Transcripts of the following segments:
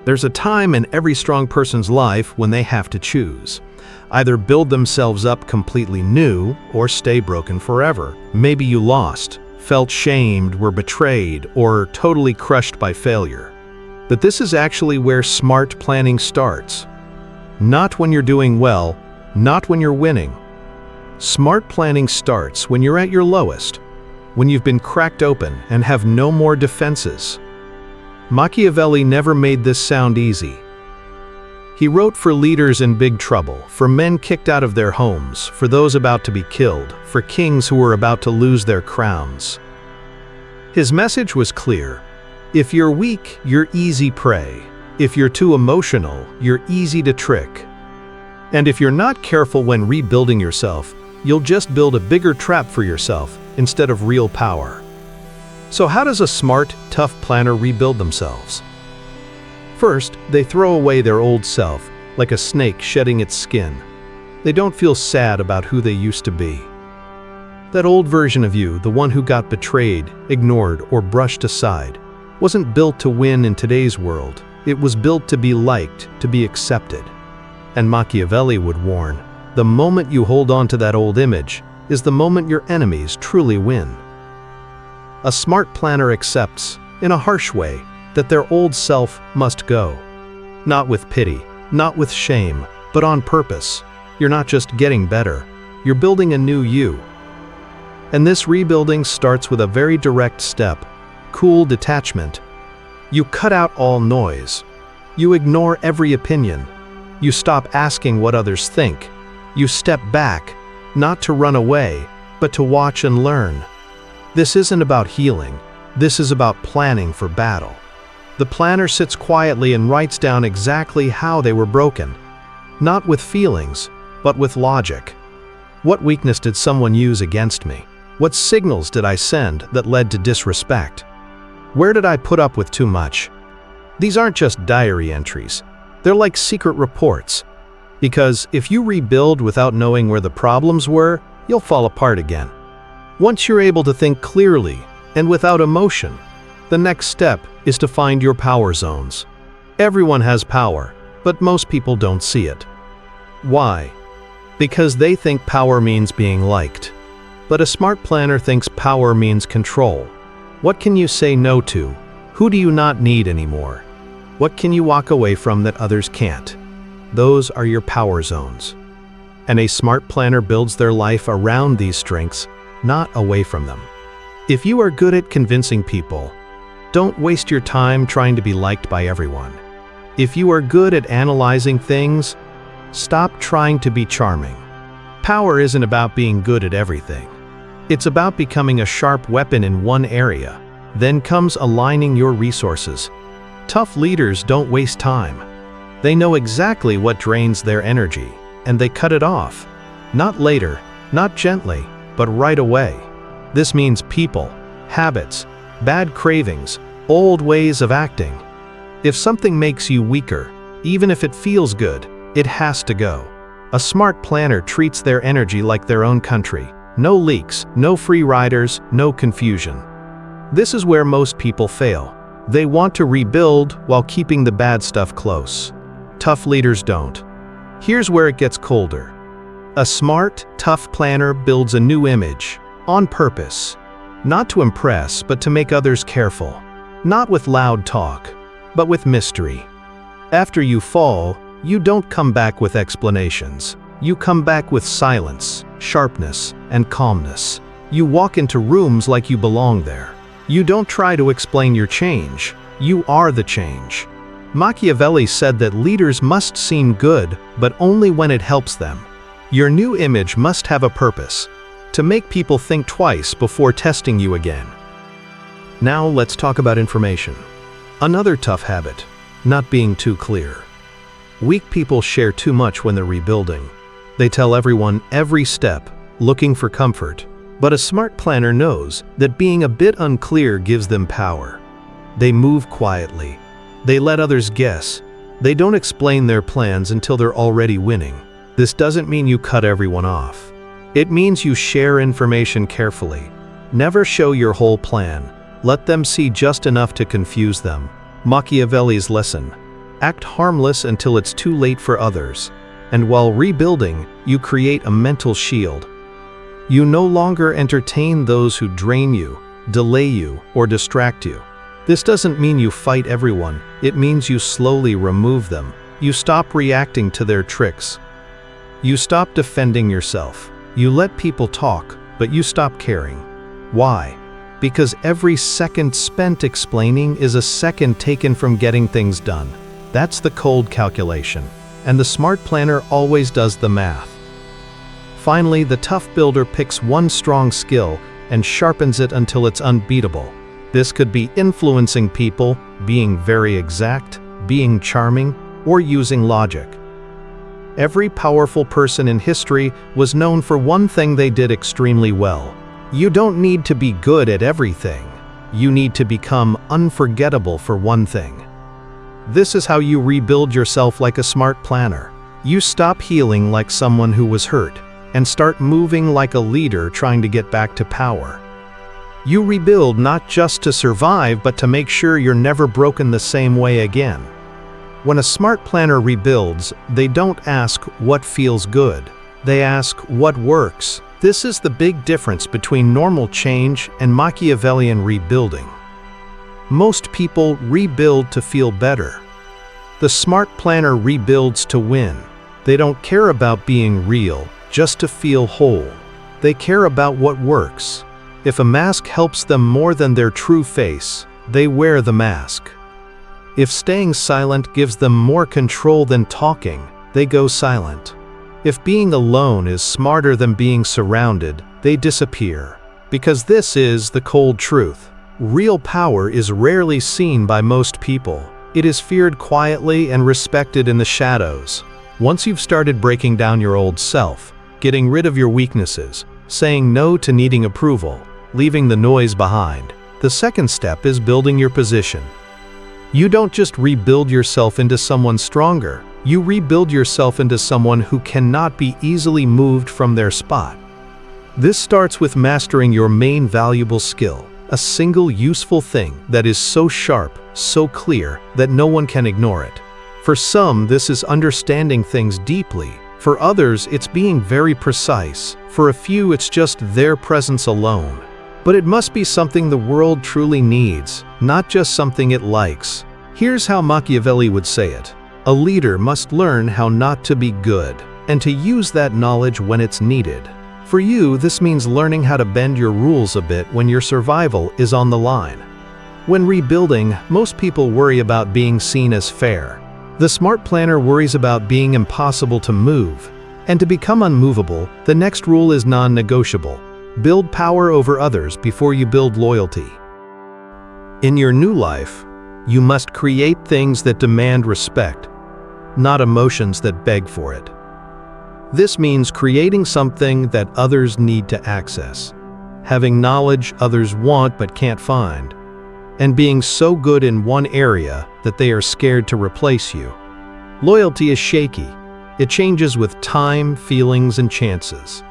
There's a time in every strong person's life when they have to choose. Either build themselves up completely new or stay broken forever. Maybe you lost, felt shamed, were betrayed, or totally crushed by failure. But this is actually where smart planning starts. Not when you're doing well, not when you're winning. Smart planning starts when you're at your lowest, when you've been cracked open and have no more defenses. Machiavelli never made this sound easy. He wrote for leaders in big trouble, for men kicked out of their homes, for those about to be killed, for kings who were about to lose their crowns. His message was clear. If you're weak, you're easy prey. If you're too emotional, you're easy to trick. And if you're not careful when rebuilding yourself, you'll just build a bigger trap for yourself instead of real power. So how does a smart, tough planner rebuild themselves? First, they throw away their old self, like a snake shedding its skin. They don't feel sad about who they used to be. That old version of you, the one who got betrayed, ignored, or brushed aside, wasn't built to win in today's world. It was built to be liked, to be accepted. And Machiavelli would warn, the moment you hold on to that old image is the moment your enemies truly win. A smart planner accepts, in a harsh way, that their old self must go. Not with pity, not with shame, but on purpose. You're not just getting better, you're building a new you. And this rebuilding starts with a very direct step: cool detachment. You cut out all noise. You ignore every opinion. You stop asking what others think. You step back, not to run away, but to watch and learn. This isn't about healing. This is about planning for battle. The planner sits quietly and writes down exactly how they were broken. Not with feelings, but with logic. What weakness did someone use against me? What signals did I send that led to disrespect? Where did I put up with too much? These aren't just diary entries. They're like secret reports. Because if you rebuild without knowing where the problems were, you'll fall apart again. Once you're able to think clearly and without emotion, the next step is to find your power zones. Everyone has power, but most people don't see it. Why? Because they think power means being liked. But a smart planner thinks power means control. What can you say no to? Who do you not need anymore? What can you walk away from that others can't? Those are your power zones. And a smart planner builds their life around these strengths, not away from them. If you are good at convincing people, don't waste your time trying to be liked by everyone. If you are good at analyzing things, stop trying to be charming. Power isn't about being good at everything. It's about becoming a sharp weapon in one area. Then comes aligning your resources. Tough leaders don't waste time. They know exactly what drains their energy, and they cut it off. Not later, not gently, but right away. This means people, habits, bad cravings, old ways of acting. If something makes you weaker, even if it feels good, it has to go. A smart planner treats their energy like their own country. No leaks, no free riders, no confusion. This is where most people fail. They want to rebuild while keeping the bad stuff close. Tough leaders don't. Here's where it gets colder. A smart, tough planner builds a new image, on purpose. Not to impress, but to make others careful. Not with loud talk, but with mystery. After you fall, you don't come back with explanations. You come back with silence, sharpness, and calmness. You walk into rooms like you belong there. You don't try to explain your change. You are the change. Machiavelli said that leaders must seem good, but only when it helps them. Your new image must have a purpose, to make people think twice before testing you again. Now let's talk about information. Another tough habit, not being too clear. Weak people share too much when they're rebuilding. They tell everyone every step, looking for comfort. But a smart planner knows that being a bit unclear gives them power. They move quietly. They let others guess. They don't explain their plans until they're already winning. This doesn't mean you cut everyone off. It means you share information carefully. Never show your whole plan. Let them see just enough to confuse them. Machiavelli's lesson: Act harmless until it's too late for others. And while rebuilding, you create a mental shield. You no longer entertain those who drain you, delay you, or distract you. This doesn't mean you fight everyone. It means you slowly remove them. You stop reacting to their tricks. You stop defending yourself. You let people talk, but you stop caring. Why? Because every second spent explaining is a second taken from getting things done. That's the cold calculation. And the smart planner always does the math. Finally, the tough builder picks one strong skill and sharpens it until it's unbeatable. This could be influencing people, being very exact, being charming, or using logic. Every powerful person in history was known for one thing they did extremely well. You don't need to be good at everything. You need to become unforgettable for one thing. This is how you rebuild yourself like a smart planner. You stop healing like someone who was hurt and start moving like a leader trying to get back to power. You rebuild not just to survive, but to make sure you're never broken the same way again. When a smart planner rebuilds, they don't ask what feels good. They ask what works. This is the big difference between normal change and Machiavellian rebuilding. Most people rebuild to feel better. The smart planner rebuilds to win. They don't care about being real, just to feel whole. They care about what works. If a mask helps them more than their true face, they wear the mask. If staying silent gives them more control than talking, they go silent. If being alone is smarter than being surrounded, they disappear. Because this is the cold truth. Real power is rarely seen by most people. It is feared quietly and respected in the shadows. Once you've started breaking down your old self, getting rid of your weaknesses, saying no to needing approval, leaving the noise behind, the second step is building your position. You don't just rebuild yourself into someone stronger, you rebuild yourself into someone who cannot be easily moved from their spot. This starts with mastering your main valuable skill, a single useful thing that is so sharp, so clear, that no one can ignore it. For some, this is understanding things deeply. For others, it's being very precise. For a few, it's just their presence alone. But it must be something the world truly needs, not just something it likes. Here's how Machiavelli would say it. A leader must learn how not to be good, and to use that knowledge when it's needed. For you, this means learning how to bend your rules a bit when your survival is on the line. When rebuilding, most people worry about being seen as fair. The smart planner worries about being impossible to move. And to become unmovable, the next rule is non-negotiable. Build power over others before you build loyalty. In your new life, you must create things that demand respect, not emotions that beg for it. This means creating something that others need to access, having knowledge others want but can't find, and being so good in one area that they are scared to replace you. Loyalty is shaky. It changes with time, feelings, and chances.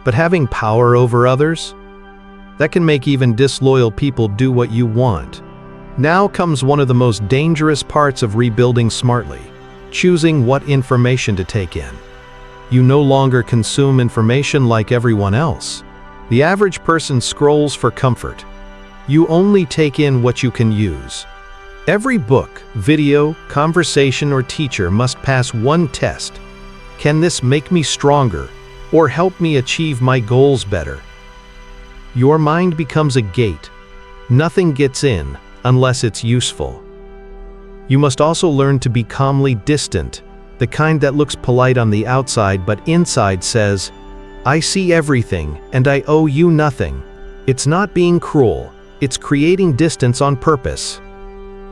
But having power over others, that can make even disloyal people do what you want. Now comes one of the most dangerous parts of rebuilding smartly: choosing what information to take in. You no longer consume information like everyone else. The average person scrolls for comfort. You only take in what you can use. Every book, video, conversation, or teacher must pass one test. Can this make me stronger, or help me achieve my goals better? Your mind becomes a gate. Nothing gets in unless it's useful. You must also learn to be calmly distant, the kind that looks polite on the outside but inside says, "I see everything and I owe you nothing." It's not being cruel, it's creating distance on purpose.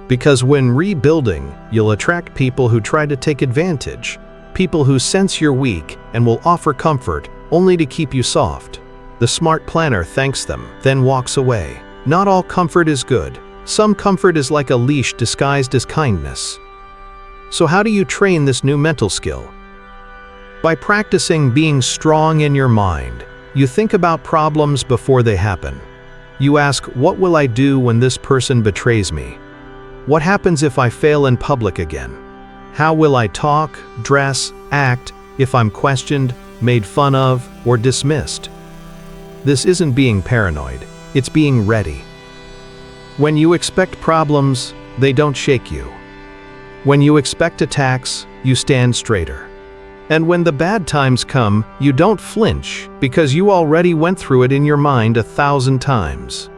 Because when rebuilding, you'll attract people who try to take advantage, people who sense you're weak and will offer comfort only to keep you soft. The smart planner thanks them, then walks away. Not all comfort is good. Some comfort is like a leash disguised as kindness. So how do you train this new mental skill? By practicing being strong in your mind. You think about problems before they happen. You ask, what will I do when this person betrays me? What happens if I fail in public again? How will I talk, dress, act if I'm questioned, made fun of, or dismissed? This isn't being paranoid, it's being ready. When you expect problems, they don't shake you. When you expect attacks, you stand straighter. And when the bad times come, you don't flinch because you already went through it in your mind 1,000 times.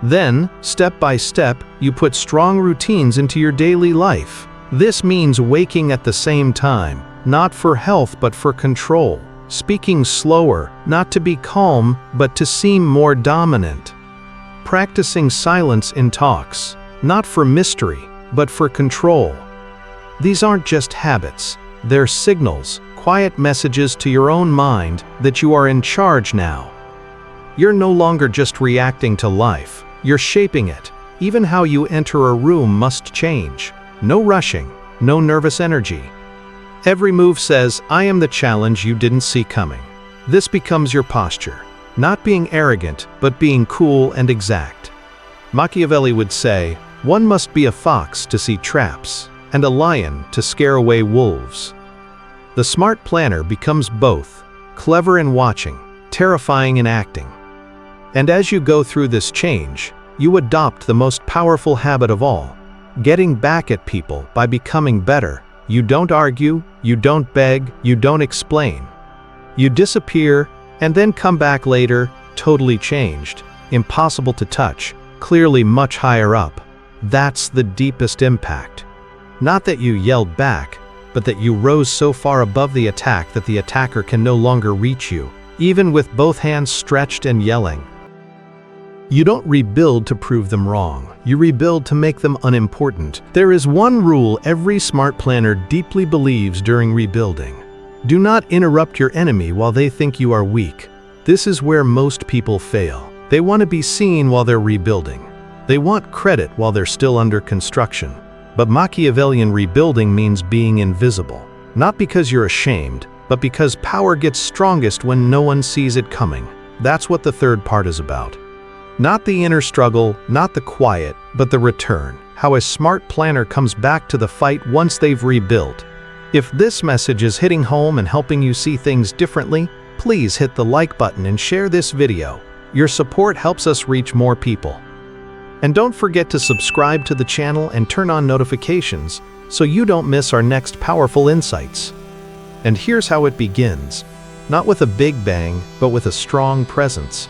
Then, step by step, you put strong routines into your daily life. This means waking at the same time, not for health but for control. Speaking slower, not to be calm, but to seem more dominant. Practicing silence in talks, not for mystery, but for control. These aren't just habits, they're signals, quiet messages to your own mind that you are in charge now. You're no longer just reacting to life, you're shaping it. Even how you enter a room must change. No rushing, no nervous energy. Every move says, I am the challenge you didn't see coming. This becomes your posture. Not being arrogant, but being cool and exact. Machiavelli would say, one must be a fox to see traps, and a lion to scare away wolves. The smart planner becomes both, clever in watching, terrifying in acting. And as you go through this change, you adopt the most powerful habit of all, getting back at people by becoming better. You don't argue, you don't beg, you don't explain. You disappear, and then come back later, totally changed, impossible to touch, clearly much higher up. That's the deepest impact. Not that you yelled back, but that you rose so far above the attack that the attacker can no longer reach you, even with both hands stretched and yelling. You don't rebuild to prove them wrong. You rebuild to make them unimportant. There is one rule every smart planner deeply believes during rebuilding. Do not interrupt your enemy while they think you are weak. This is where most people fail. They want to be seen while they're rebuilding. They want credit while they're still under construction. But Machiavellian rebuilding means being invisible. Not because you're ashamed, but because power gets strongest when no one sees it coming. That's what the third part is about. Not the inner struggle, not the quiet, but the return. How a smart planner comes back to the fight once they've rebuilt. If this message is hitting home and helping you see things differently, please hit the like button and share this video. Your support helps us reach more people. And don't forget to subscribe to the channel and turn on notifications so you don't miss our next powerful insights. And here's how it begins. Not with a big bang, but with a strong presence.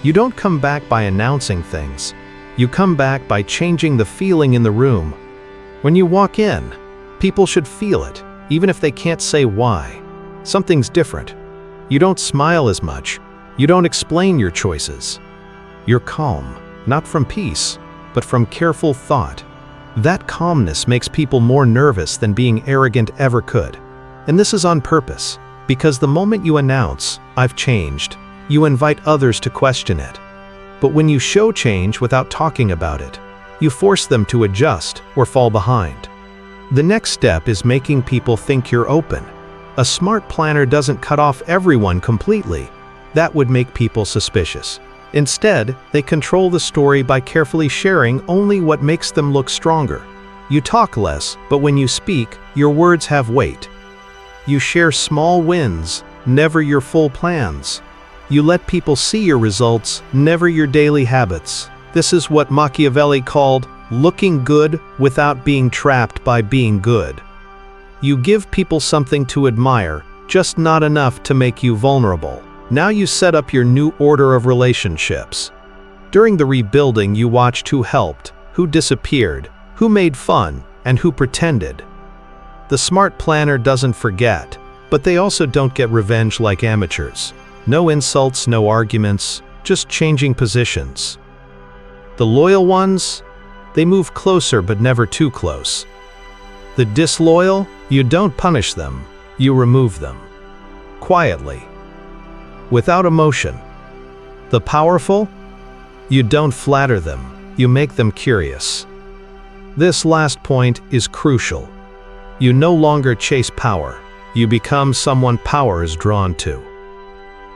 You don't come back by announcing things. You come back by changing the feeling in the room. When you walk in, people should feel it, even if they can't say why. Something's different. You don't smile as much. You don't explain your choices. You're calm, not from peace, but from careful thought. That calmness makes people more nervous than being arrogant ever could. And this is on purpose, because the moment you announce, I've changed, you invite others to question it. But when you show change without talking about it, you force them to adjust or fall behind. The next step is making people think you're open. A smart planner doesn't cut off everyone completely. That would make people suspicious. Instead, they control the story by carefully sharing only what makes them look stronger. You talk less, but when you speak, your words have weight. You share small wins, never your full plans. You let people see your results, never your daily habits. This is what Machiavelli called looking good without being trapped by being good. You give people something to admire, just not enough to make you vulnerable. Now you set up your new order of relationships. During the rebuilding, you watched who helped, who disappeared, who made fun, and who pretended. The smart planner doesn't forget, but they also don't get revenge like amateurs. No insults, no arguments, just changing positions. The loyal ones, they move closer but never too close. The disloyal, you don't punish them, you remove them. Quietly. Without emotion. The powerful, you don't flatter them, you make them curious. This last point is crucial. You no longer chase power, you become someone power is drawn to.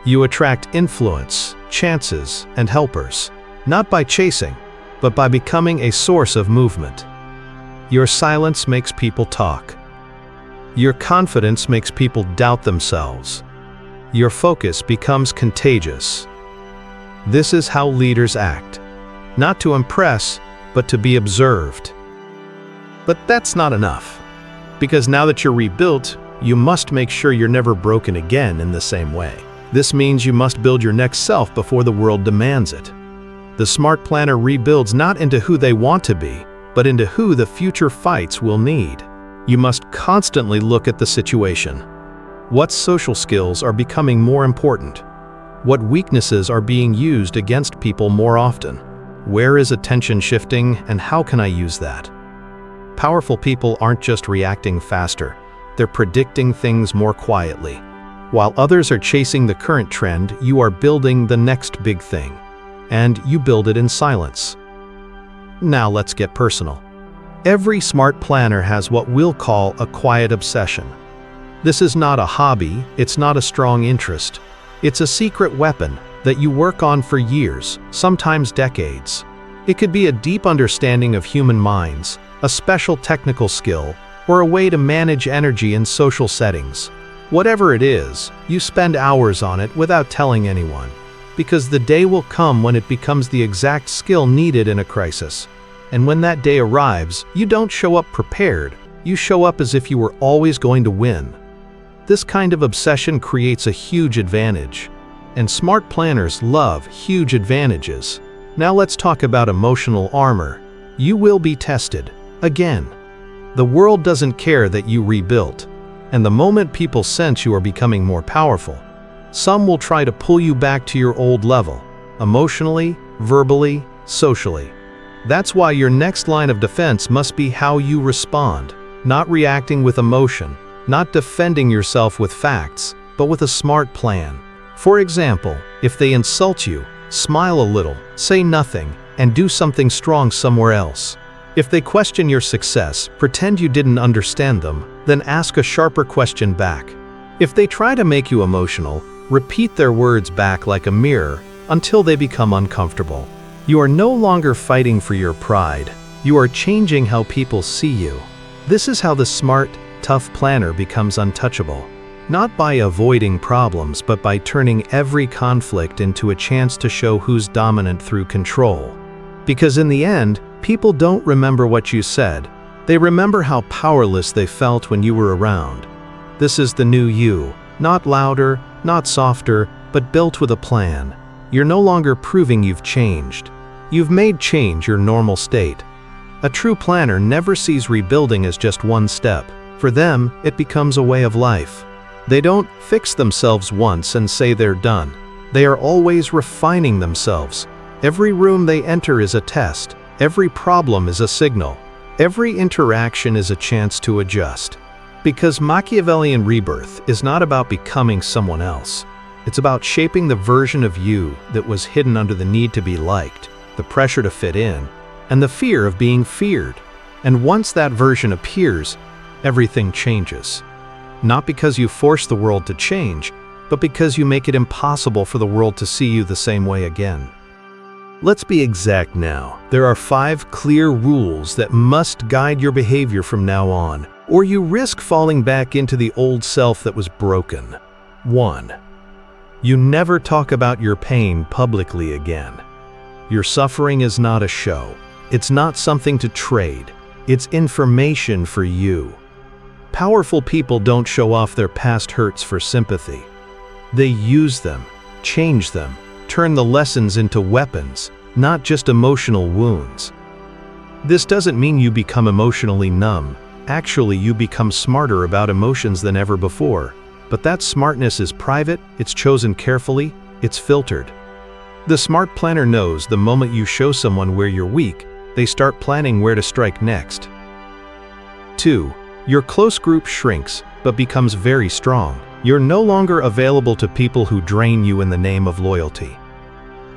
You attract influence, chances, and helpers, not by chasing, but by becoming a source of movement. Your silence makes people talk. Your confidence makes people doubt themselves. Your focus becomes contagious. This is how leaders act. Not to impress, but to be observed. But that's not enough. Because now that you're rebuilt, you must make sure you're never broken again in the same way. This means you must build your next self before the world demands it. The smart planner rebuilds not into who they want to be, but into who the future fights will need. You must constantly look at the situation. What social skills are becoming more important? What weaknesses are being used against people more often? Where is attention shifting, and how can I use that? Powerful people aren't just reacting faster, they're predicting things more quietly. While others are chasing the current trend, you are building the next big thing. And you build it in silence. Now let's get personal. Every smart planner has what we'll call a quiet obsession. This is not a hobby, it's not a strong interest. It's a secret weapon that you work on for years, sometimes decades. It could be a deep understanding of human minds, a special technical skill, or a way to manage energy in social settings. Whatever it is, you spend hours on it without telling anyone. Because the day will come when it becomes the exact skill needed in a crisis. And when that day arrives, you don't show up prepared, you show up as if you were always going to win. This kind of obsession creates a huge advantage. And smart planners love huge advantages. Now let's talk about emotional armor. You will be tested. Again. The world doesn't care that you rebuilt. And the moment people sense you are becoming more powerful, some will try to pull you back to your old level, emotionally, verbally, socially. That's why your next line of defense must be how you respond, not reacting with emotion, not defending yourself with facts, but with a smart plan. For example, if they insult you, smile a little, say nothing, and do something strong somewhere else. If they question your success, pretend you didn't understand them, then ask a sharper question back. If they try to make you emotional, repeat their words back like a mirror until they become uncomfortable. You are no longer fighting for your pride. You are changing how people see you. This is how the smart, tough planner becomes untouchable. Not by avoiding problems, but by turning every conflict into a chance to show who's dominant through control. Because in the end, people don't remember what you said. They remember how powerless they felt when you were around. This is the new you. Not louder, not softer, but built with a plan. You're no longer proving you've changed. You've made change your normal state. A true planner never sees rebuilding as just one step. For them, it becomes a way of life. They don't fix themselves once and say they're done. They are always refining themselves. Every room they enter is a test. Every problem is a signal. Every interaction is a chance to adjust. Because Machiavellian rebirth is not about becoming someone else. It's about shaping the version of you that was hidden under the need to be liked, the pressure to fit in, and the fear of being feared. And once that version appears, everything changes. Not because you force the world to change, but because you make it impossible for the world to see you the same way again. Let's be exact now. There are 5 clear rules that must guide your behavior from now on, or you risk falling back into the old self that was broken. 1. You never talk about your pain publicly again. Your suffering is not a show. It's not something to trade. It's information for you. Powerful people don't show off their past hurts for sympathy. They use them, change them, turn the lessons into weapons, not just emotional wounds. This doesn't mean you become emotionally numb. Actually, you become smarter about emotions than ever before. But that smartness is private, it's chosen carefully, it's filtered. The smart planner knows the moment you show someone where you're weak, they start planning where to strike next. 2. Your close group shrinks, but becomes very strong. You're no longer available to people who drain you in the name of loyalty.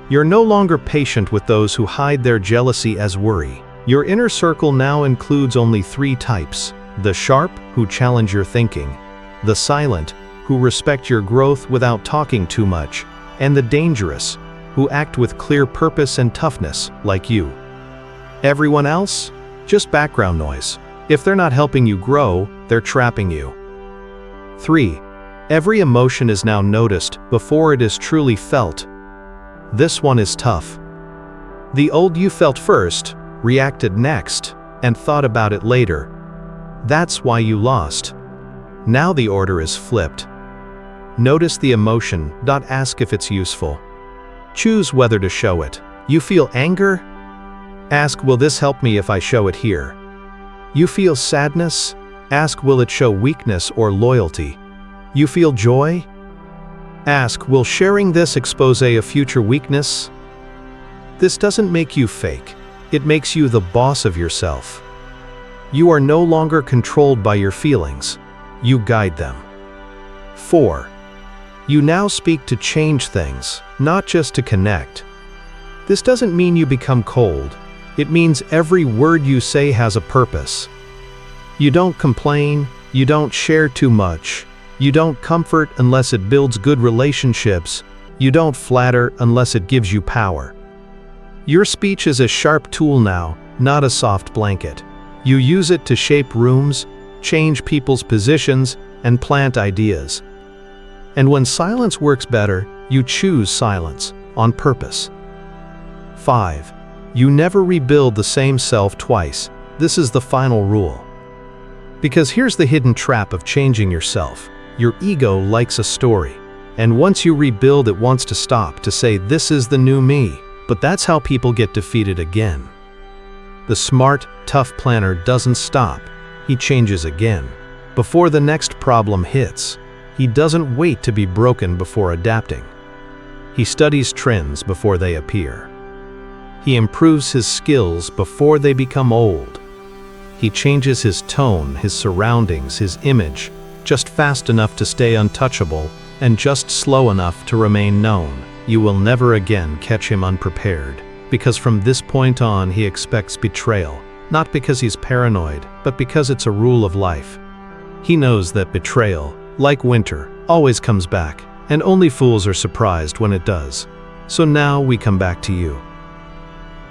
You're no longer patient with those who hide their jealousy as worry. Your inner circle now includes only 3 types: the sharp, who challenge your thinking; the silent, who respect your growth without talking too much; and the dangerous, who act with clear purpose and toughness, like you. Everyone else? Just background noise. If they're not helping you grow, they're trapping you. 3. Every emotion is now noticed before it is truly felt. This one is tough. The old you felt first, reacted next, and thought about it later. That's why you lost. Now the order is flipped. Notice the emotion, don't ask if it's useful. Choose whether to show it. You feel anger? Ask, will this help me if I show it here? You feel sadness? Ask, will it show weakness or loyalty? You feel joy? Ask, will sharing this expose a future weakness? This doesn't make you fake. It makes you the boss of yourself. You are no longer controlled by your feelings. You guide them. 4. You now speak to change things, not just to connect. This doesn't mean you become cold. It means every word you say has a purpose. You don't complain, you don't share too much, you don't comfort unless it builds good relationships, you don't flatter unless it gives you power. Your speech is a sharp tool now, not a soft blanket. You use it to shape rooms, change people's positions, and plant ideas. And when silence works better, you choose silence, on purpose. 5. You never rebuild the same self twice. This is the final rule. Because here's the hidden trap of changing yourself. Your ego likes a story. And once you rebuild, it wants to stop, to say, this is the new me. But that's how people get defeated again. The smart, tough planner doesn't stop. He changes again. Before the next problem hits, he doesn't wait to be broken before adapting. He studies trends before they appear. He improves his skills before they become old. He changes his tone, his surroundings, his image, just fast enough to stay untouchable and just slow enough to remain known. You will never again catch him unprepared, because from this point on he expects betrayal, not because he's paranoid, but because it's a rule of life. He knows that betrayal, like winter, always comes back, and only fools are surprised when it does. So now we come back to you.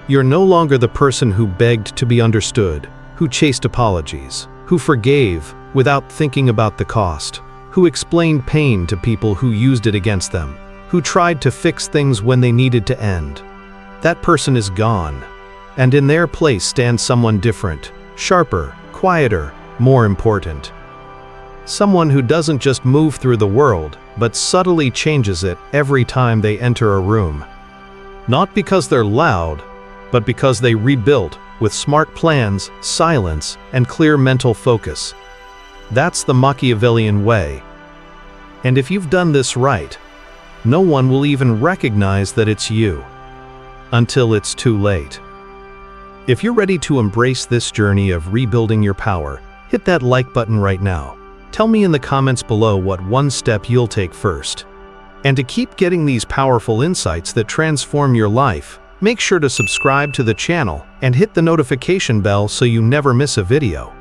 You're no longer the person who begged to be understood, who chased apologies, who forgave without thinking about the cost, who explained pain to people who used it against them, who tried to fix things when they needed to end. That person is gone, and in their place stands someone different, sharper, quieter, more important. Someone who doesn't just move through the world, but subtly changes it every time they enter a room. Not because they're loud, but because they rebuilt with smart plans, silence, and clear mental focus. That's the Machiavellian way. And if you've done this right, no one will even recognize that it's you, until it's too late. If you're ready to embrace this journey of rebuilding your power, hit that like button right now. Tell me in the comments below what one step you'll take first. And to keep getting these powerful insights that transform your life, make sure to subscribe to the channel and hit the notification bell so you never miss a video.